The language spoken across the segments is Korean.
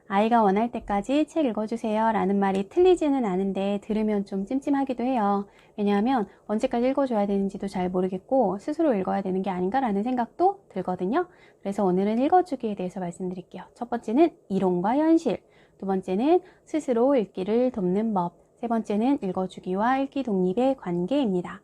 아이가 원할 때까지 책 읽어주세요 라는 말이 틀리지는 않은데 들으면 좀 찜찜하기도 해요. 왜냐하면 언제까지 읽어줘야 되는지도 잘 모르겠고 스스로 읽어야 되는 게 아닌가 라는 생각도 들거든요. 그래서 오늘은 읽어주기에 대해서 말씀드릴게요. 첫 번째는 이론과 현실, 두 번째는 스스로 읽기를 돕는 법, 세 번째는 읽어주기와 읽기 독립의 관계입니다.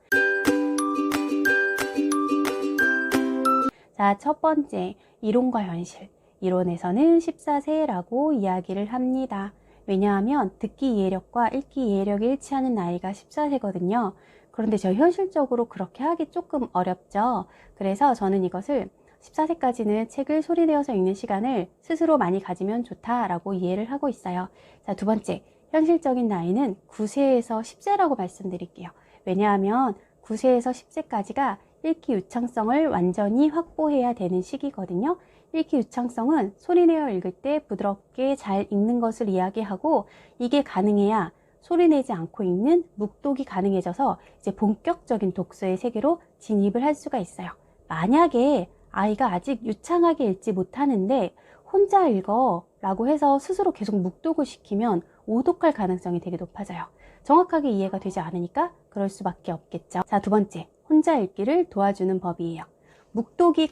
자, 첫 번째, 이론과 현실. 이론에서는 14세라고 이야기를 합니다. 왜냐하면 듣기 이해력과 읽기 이해력이 일치하는 나이가 14세거든요. 그런데 저 현실적으로 그렇게 하기 조금 어렵죠. 그래서 저는 이것을 14세까지는 책을 소리내어서 읽는 시간을 스스로 많이 가지면 좋다라고 이해를 하고 있어요. 자, 두 번째, 현실적인 나이는 9세에서 10세라고 말씀드릴게요. 왜냐하면 9세에서 10세까지가 읽기 유창성을 완전히 확보해야 되는 시기거든요. 읽기 유창성은 소리내어 읽을 때 부드럽게 잘 읽는 것을 이야기하고, 이게 가능해야 소리내지 않고 읽는 묵독이 가능해져서 이제 본격적인 독서의 세계로 진입을 할 수가 있어요. 만약에 아이가 아직 유창하게 읽지 못하는데 혼자 읽어 라고 해서 스스로 계속 묵독을 시키면 오독할 가능성이 되게 높아져요. 정확하게 이해가 되지 않으니까 그럴 수밖에 없겠죠. 자, 두 번째, 혼자 읽기를 도와주는 법이에요. 묵독이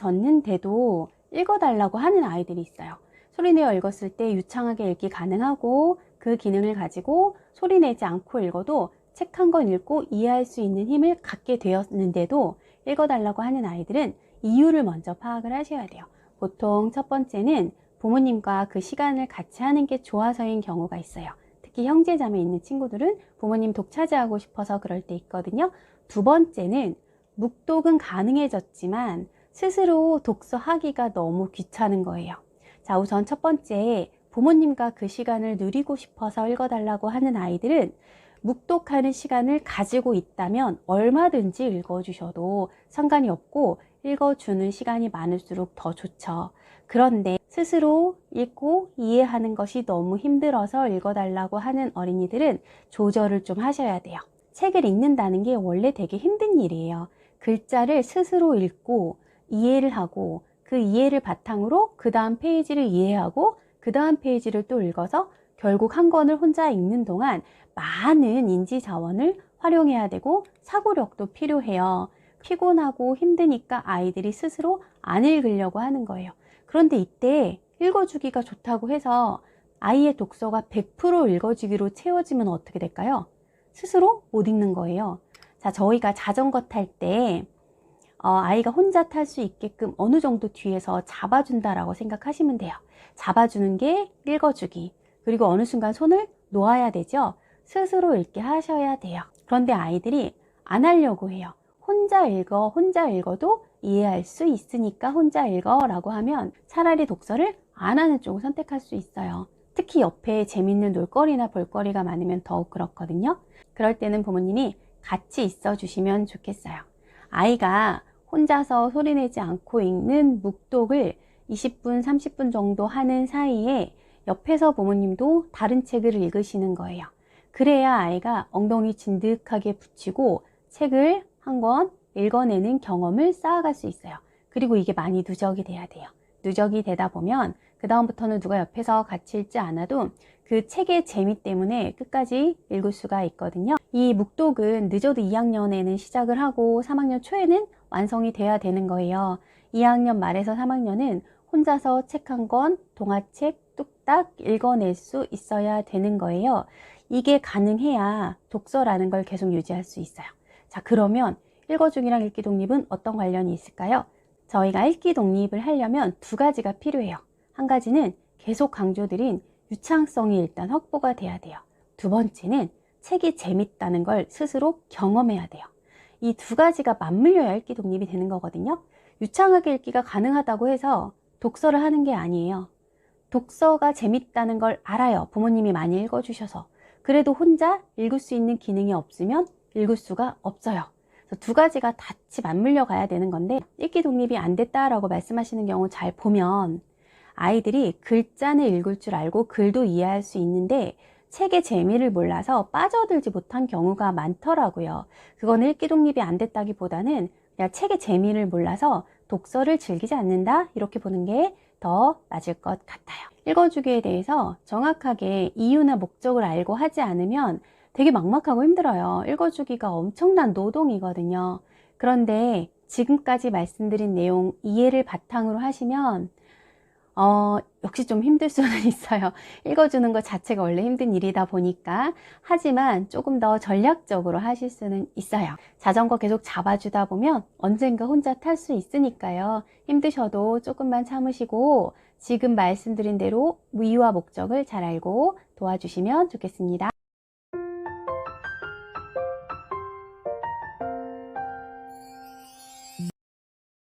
가능해졌는데도 읽어달라고 하는 아이들이 있어요. 소리내어 읽었을 때 유창하게 읽기 가능하고 그 기능을 가지고 소리내지 않고 읽어도 책 한 권 읽고 이해할 수 있는 힘을 갖게 되었는데도 읽어달라고 하는 아이들은 이유를 먼저 파악을 하셔야 돼요. 보통 첫 번째는 부모님과 그 시간을 같이 하는 게 좋아서인 경우가 있어요. 특히 형제자매 있는 친구들은 부모님 독차지하고 싶어서 그럴 때 있거든요. 두 번째는 묵독은 가능해졌지만 스스로 독서하기가 너무 귀찮은 거예요. 자, 우선 첫 번째, 부모님과 그 시간을 누리고 싶어서 읽어달라고 하는 아이들은 묵독하는 시간을 가지고 있다면 얼마든지 읽어주셔도 상관이 없고 읽어주는 시간이 많을수록 더 좋죠. 그런데 스스로 읽고 이해하는 것이 너무 힘들어서 읽어달라고 하는 어린이들은 조절을 좀 하셔야 돼요. 책을 읽는다는 게 원래 되게 힘든 일이에요. 글자를 스스로 읽고 이해를 하고 그 이해를 바탕으로 그 다음 페이지를 이해하고 그 다음 페이지를 또 읽어서 결국 한 권을 혼자 읽는 동안 많은 인지 자원을 활용해야 되고 사고력도 필요해요. 피곤하고 힘드니까 아이들이 스스로 안 읽으려고 하는 거예요. 그런데 이때 읽어주기가 좋다고 해서 아이의 독서가 100% 읽어주기로 채워지면 어떻게 될까요? 스스로 못 읽는 거예요. 자, 저희가 자전거 탈 때 아이가 혼자 탈 수 있게끔 어느 정도 뒤에서 잡아준다라고 생각하시면 돼요. 잡아주는 게 읽어주기. 그리고 어느 순간 손을 놓아야 되죠. 스스로 읽게 하셔야 돼요. 그런데 아이들이 안 하려고 해요. 혼자 읽어도 이해할 수 있으니까 혼자 읽어 라고 하면 차라리 독서를 안 하는 쪽을 선택할 수 있어요. 특히 옆에 재밌는 놀거리나 볼거리가 많으면 더욱 그렇거든요. 그럴 때는 부모님이 같이 있어 주시면 좋겠어요. 아이가 혼자서 소리내지 않고 읽는 묵독을 20분, 30분 정도 하는 사이에 옆에서 부모님도 다른 책을 읽으시는 거예요. 그래야 아이가 엉덩이 진득하게 붙이고 책을 한 권 읽어내는 경험을 쌓아갈 수 있어요. 그리고 이게 많이 누적이 돼야 돼요. 누적이 되다 보면 그 다음부터는 누가 옆에서 같이 읽지 않아도 그 책의 재미 때문에 끝까지 읽을 수가 있거든요. 이 묵독은 늦어도 2학년에는 시작을 하고 3학년 초에는 완성이 돼야 되는 거예요. 2학년 말에서 3학년은 혼자서 책 한 권, 동화책 뚝딱 읽어낼 수 있어야 되는 거예요. 이게 가능해야 독서라는 걸 계속 유지할 수 있어요. 자, 그러면 읽어주기랑 읽기 독립은 어떤 관련이 있을까요? 저희가 읽기 독립을 하려면 두 가지가 필요해요. 한 가지는 계속 강조드린 유창성이 일단 확보가 돼야 돼요. 두 번째는 책이 재밌다는 걸 스스로 경험해야 돼요. 이 두 가지가 맞물려야 읽기 독립이 되는 거거든요. 유창하게 읽기가 가능하다고 해서 독서를 하는 게 아니에요. 독서가 재밌다는 걸 알아요. 부모님이 많이 읽어주셔서. 그래도 혼자 읽을 수 있는 기능이 없으면 읽을 수가 없어요. 그래서 두 가지가 같이 맞물려 가야 되는 건데, 읽기 독립이 안 됐다라고 말씀하시는 경우 잘 보면 아이들이 글자는 읽을 줄 알고 글도 이해할 수 있는데 책의 재미를 몰라서 빠져들지 못한 경우가 많더라고요. 그건 읽기 독립이 안 됐다기보다는 그냥 책의 재미를 몰라서 독서를 즐기지 않는다 이렇게 보는 게 더 맞을 것 같아요. 읽어주기에 대해서 정확하게 이유나 목적을 알고 하지 않으면 되게 막막하고 힘들어요. 읽어주기가 엄청난 노동이거든요. 그런데 지금까지 말씀드린 내용 이해를 바탕으로 하시면 역시 좀 힘들 수는 있어요. 읽어주는 것 자체가 원래 힘든 일이다 보니까. 하지만 조금 더 전략적으로 하실 수는 있어요. 자전거 계속 잡아주다 보면 언젠가 혼자 탈 수 있으니까요. 힘드셔도 조금만 참으시고 지금 말씀드린 대로 이유와 목적을 잘 알고 도와주시면 좋겠습니다.